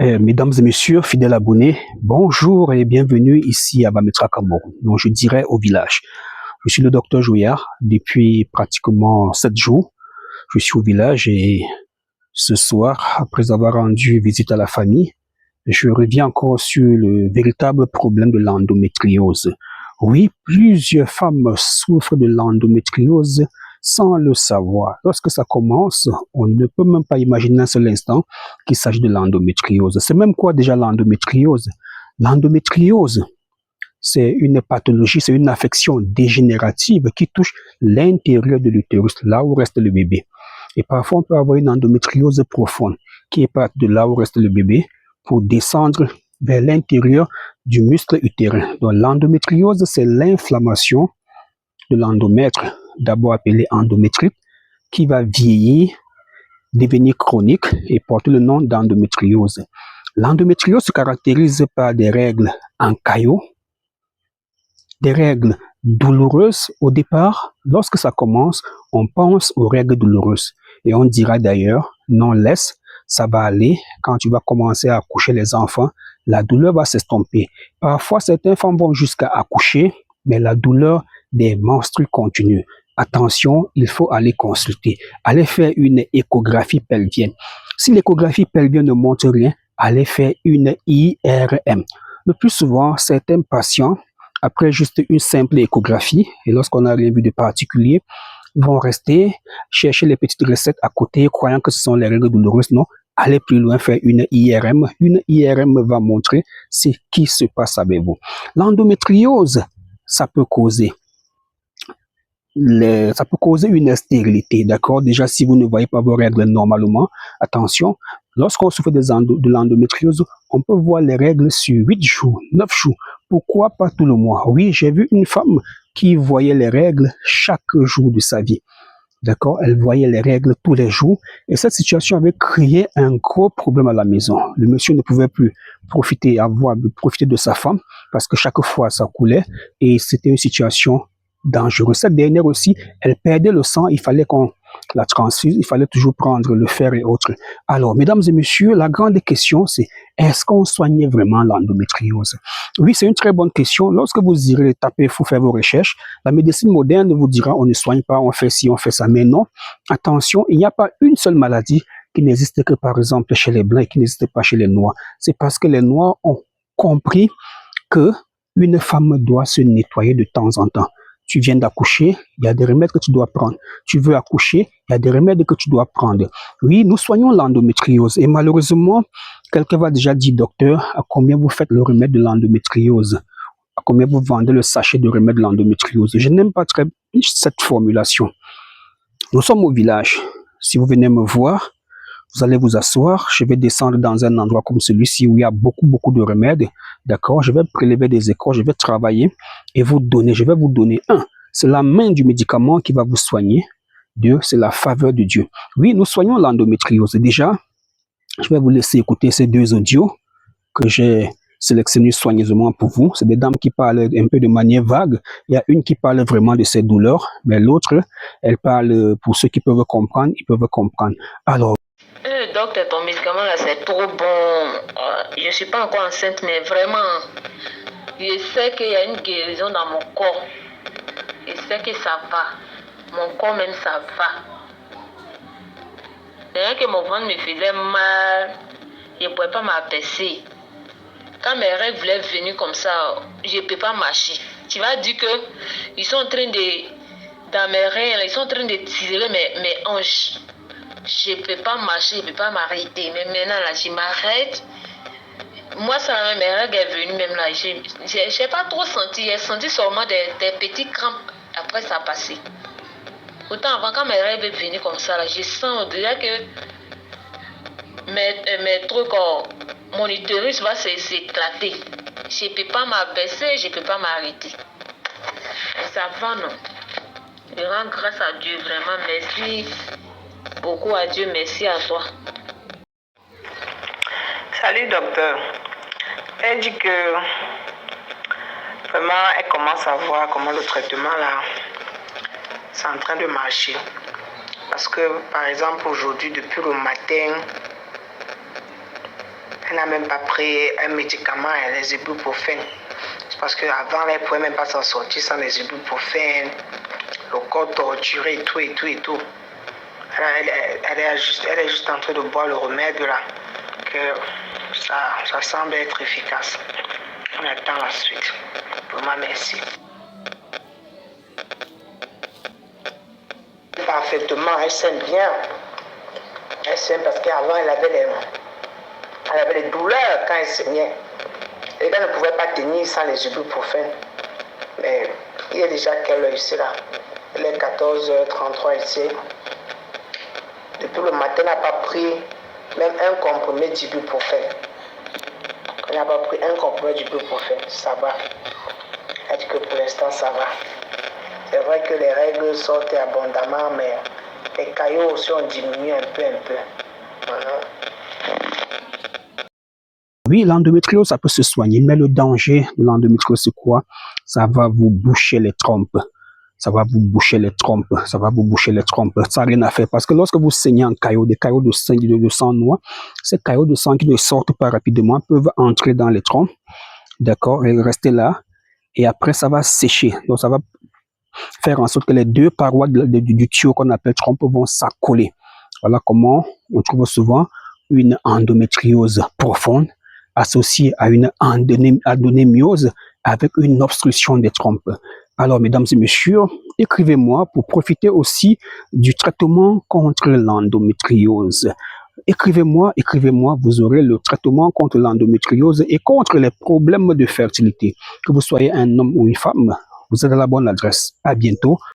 Mesdames et messieurs, fidèles abonnés, bonjour et bienvenue ici à Bametra Cameroun, donc je dirais au village. Je suis le docteur Jouillard depuis pratiquement 7 jours. Je suis au village et ce soir, après avoir rendu visite à la famille, je reviens encore sur le véritable problème de l'endométriose. Oui, plusieurs femmes souffrent de l'endométriose sans le savoir. Lorsque ça commence, on ne peut même pas imaginer un seul instant qu'il s'agit de l'endométriose. C'est même quoi déjà l'endométriose? L'endométriose, c'est une pathologie, c'est une affection dégénérative qui touche l'intérieur de l'utérus, là où reste le bébé. Et parfois, on peut avoir une endométriose profonde qui est partie de là où reste le bébé pour descendre vers l'intérieur du muscle utérin. Donc, l'endométriose, c'est l'inflammation de l'endomètre, d'abord appelé endométrite, qui va vieillir, devenir chronique et porter le nom d'endométriose. L'endométriose se caractérise par des règles en caillot, des règles douloureuses au départ. Lorsque ça commence, on pense aux règles douloureuses. Et on dira d'ailleurs, non, laisse, ça va aller. Quand tu vas commencer à accoucher les enfants, la douleur va s'estomper. Parfois, certaines femmes vont jusqu'à accoucher, mais la douleur des menstrues continue. Attention, il faut aller consulter. Allez faire une échographie pelvienne. Si l'échographie pelvienne ne montre rien, allez faire une IRM. Le plus souvent, certains patients, après juste une simple échographie, et lorsqu'on n'a rien vu de particulier, vont rester chercher les petites recettes à côté, croyant que ce sont les règles douloureuses. Non, allez plus loin, faire une IRM. Une IRM va montrer ce qui se passe avec vous. L'endométriose, ça peut causer une stérilité, d'accord? Déjà, si vous ne voyez pas vos règles normalement, attention, lorsqu'on souffre de l'endométriose, on peut voir les règles sur 8 jours, 9 jours. Pourquoi pas tout le mois? Oui, j'ai vu une femme qui voyait les règles chaque jour de sa vie. D'accord? Elle voyait les règles tous les jours et cette situation avait créé un gros problème à la maison. Le monsieur ne pouvait plus profiter de sa femme parce que chaque fois ça coulait et c'était une situation dangereuse. Cette dernière aussi, elle perdait le sang, il fallait qu'on la transfuse, il fallait toujours prendre le fer et autres. Alors, mesdames et messieurs, la grande question c'est est-ce qu'on soignait vraiment l'endométriose? Oui, c'est une très bonne question. Lorsque vous irez taper, il faut faire vos recherches. La médecine moderne vous dira on ne soigne pas, on fait ci, on fait ça. Mais non, attention, il n'y a pas une seule maladie qui n'existe que par exemple chez les Blancs et qui n'existe pas chez les Noirs. C'est parce que les Noirs ont compris que une femme doit se nettoyer de temps en temps. Tu viens d'accoucher, il y a des remèdes que tu dois prendre. Tu veux accoucher, il y a des remèdes que tu dois prendre. Oui, nous soignons l'endométriose et malheureusement, quelqu'un va déjà dire, docteur, à combien vous faites le remède de l'endométriose? À combien vous vendez le sachet de remède de l'endométriose? Je n'aime pas très cette formulation. Nous sommes au village. Si vous venez me voir, vous allez vous asseoir. Je vais descendre dans un endroit comme celui-ci où il y a beaucoup de remèdes. D'accord? Je vais prélever des écorces, je vais travailler et vous donner. Je vais vous donner un. C'est la main du médicament qui va vous soigner. Deux, c'est la faveur de Dieu. Oui, nous soignons l'endométriose. Déjà, je vais vous laisser écouter ces deux audios que j'ai sélectionnés soigneusement pour vous. C'est des dames qui parlent un peu de manière vague. Il y a une qui parle vraiment de ses douleurs, mais l'autre, elle parle, pour ceux qui peuvent comprendre, ils peuvent comprendre. Alors, docteur, ton médicament là, c'est trop bon. Je ne suis pas encore enceinte, mais vraiment, je sais qu'il y a une guérison dans mon corps. Je sais que ça va. Mon corps même, ça va. D'ailleurs que mon ventre me faisait mal, je ne pouvais pas m'abaisser. Quand mes règles voulaient venir comme ça, je ne peux pas marcher. Tu vas dire que ils sont en train dans mes reins, ils sont en train de tirer mes hanches. Je ne peux pas marcher, je ne peux pas m'arrêter. Mais maintenant, là, je m'arrête. Moi, ça, mes règles sont venues même là. Je n'ai pas trop senti. J'ai senti seulement des petits crampes. Après, ça a passé. Autant avant, quand mes règles venaient comme ça, là, je sens déjà que mes trucs, mon utérus va s'éclater. Je ne peux pas m'abaisser, je ne peux pas m'arrêter. Et ça va, non. Je rends grâce à Dieu, vraiment, merci. Beaucoup à Dieu, merci à toi. Salut docteur. Elle dit que vraiment elle commence à voir comment le traitement là c'est en train de marcher. Parce que par exemple aujourd'hui depuis le matin Elle n'a même pas pris un médicament, les ibuprofènes. C'est parce qu'avant, elle ne pouvait même pas s'en sortir sans les ibuprofènes, le corps torturé et tout, et tout, et tout. Elle est juste en train de boire le remède là, que ça semble être efficace. On attend la suite. Vraiment, merci. Parfaitement, elle saigne bien. Elle saigne parce qu'avant, elle avait les douleurs quand elle saignait. Et elle ne pouvait pas tenir sans les ibuprofènes. Mais il y a déjà quelle heure ici là? Il est 14h33 ici. Depuis le matin, elle n'a pas pris même un comprimé d'ibuprofène. Elle n'a pas pris un comprimé d'ibuprofène. Ça va. Elle dit que pour l'instant, ça va. C'est vrai que les règles sortent abondamment, mais les caillots aussi ont diminué un peu. Voilà. Oui, l'endométriose, ça peut se soigner, mais le danger de l'endométriose, c'est quoi? Ça va vous boucher les trompes. Ça va vous boucher les trompes. Ça va vous boucher les trompes. Ça n'a rien à faire parce que lorsque vous saignez en caillots, des caillots de sang noir, ces caillots de sang qui ne sortent pas rapidement peuvent entrer dans les trompes, d'accord, et rester là. Et après, ça va sécher. Donc, ça va faire en sorte que les deux parois du tuyau qu'on appelle trompe vont s'accoler. Voilà comment on trouve souvent une endométriose profonde associée à une adénomiose avec une obstruction des trompes. Alors, mesdames et messieurs, écrivez-moi pour profiter aussi du traitement contre l'endométriose. Écrivez-moi, vous aurez le traitement contre l'endométriose et contre les problèmes de fertilité. Que vous soyez un homme ou une femme, vous êtes à la bonne adresse. À bientôt.